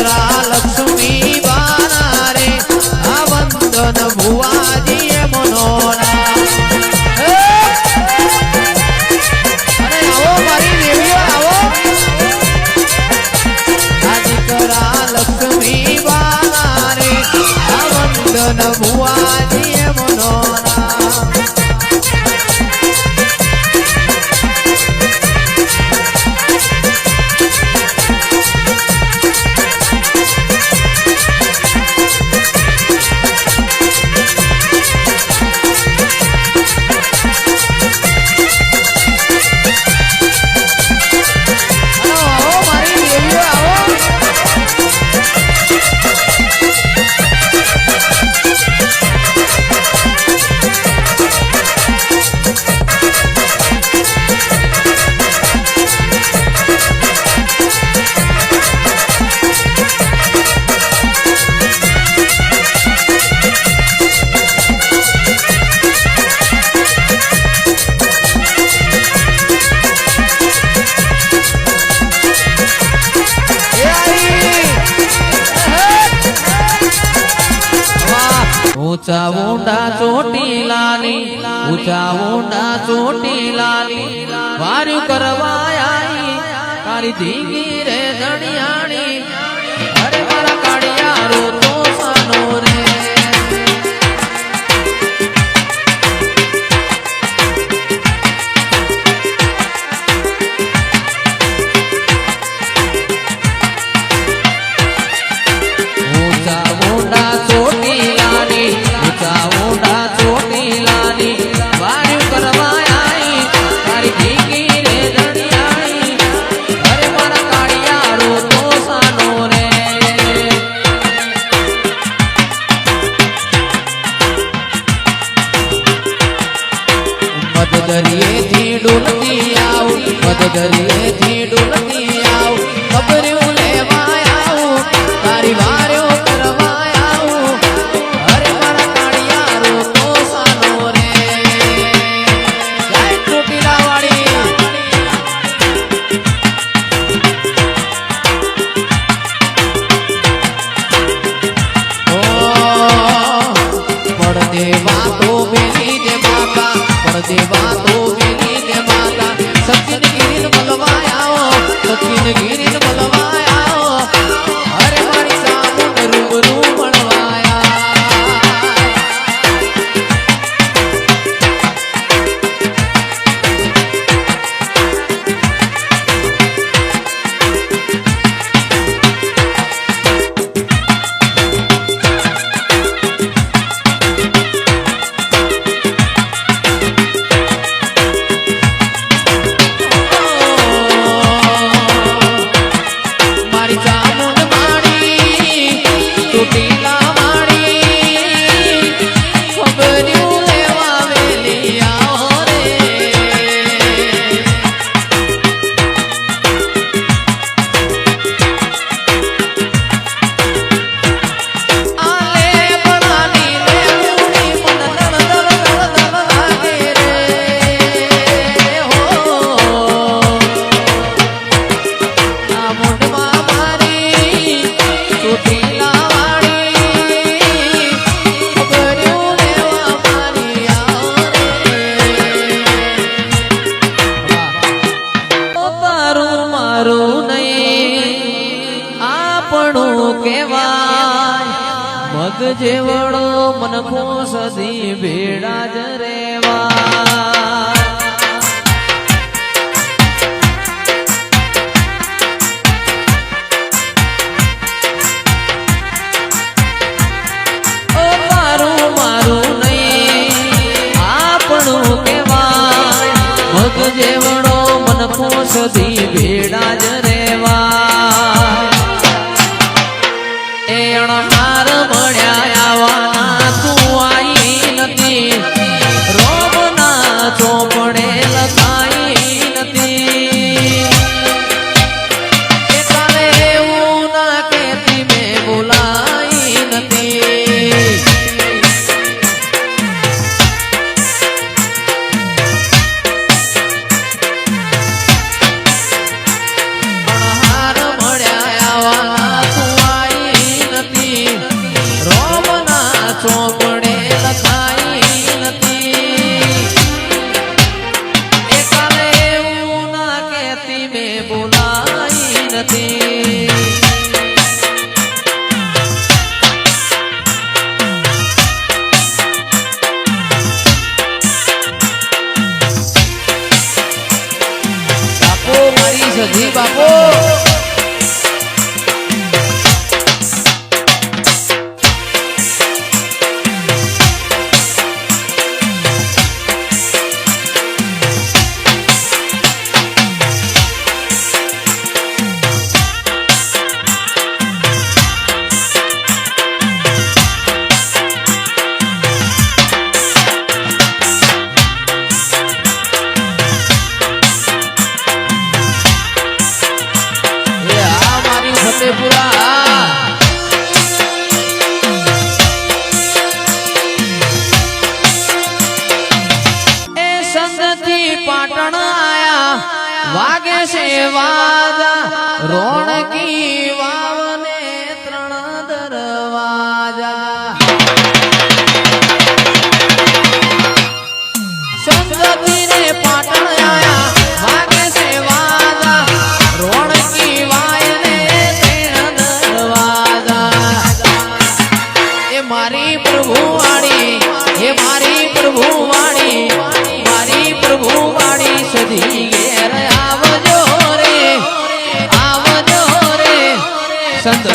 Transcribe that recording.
लक्ष्मी बाना रे आ वंदन भुवाजी मनोना अरे आओ मारी देवियो आओ आज करा लक्ष्मी बाना रे आ वंदन भुवाजी मनोना ऊंचा ऊंडा चोटीलानी ऊंचा ऊंडा चोटीलानी वार्यु करवाया तारी धीगी रे धनियाणी अरे मारा काड़ियारो तो सानो रे ऊंचा ऊंडा चोटीलानी ऊंचा ऊंडा चोटीलानी वार्यु करवाया तारी भीगी रे धनियाणी अरे मारा काड़ियारो तो મગ જેવડો મનખો સદી ભેડા જ રેવા ઓ મારું મારું નહીં આપણું કેવાય મગ જેવડો મનખો સદી ભેડા જ રેવા હાર મળ્યા આવવાના તું આઈ નથી રોમના ચોપડે લખાઈ નથી કાલે એવું ના કેતી મેં બોલાઈ નથી હાર મળ્યા આવવાના તું રોમના ચોપડે લખાઈ નથી એ કાલે એવું ના કહેતી મેં બોલાઈ નથી બાપો મારી સધી બાપો પાટણ આયા વાગે છે વાજા રોણકી વાવને 3 દરવાજા સંગતીને પાટણ આયા વાગે છે વાજા રોણકી વાયને 3 દરવાજા એ મારી પ્રભુવાણી એ મારી પ્રભુવાણી પ્રભુવાણી સધી ઘેર આવજો રે સંત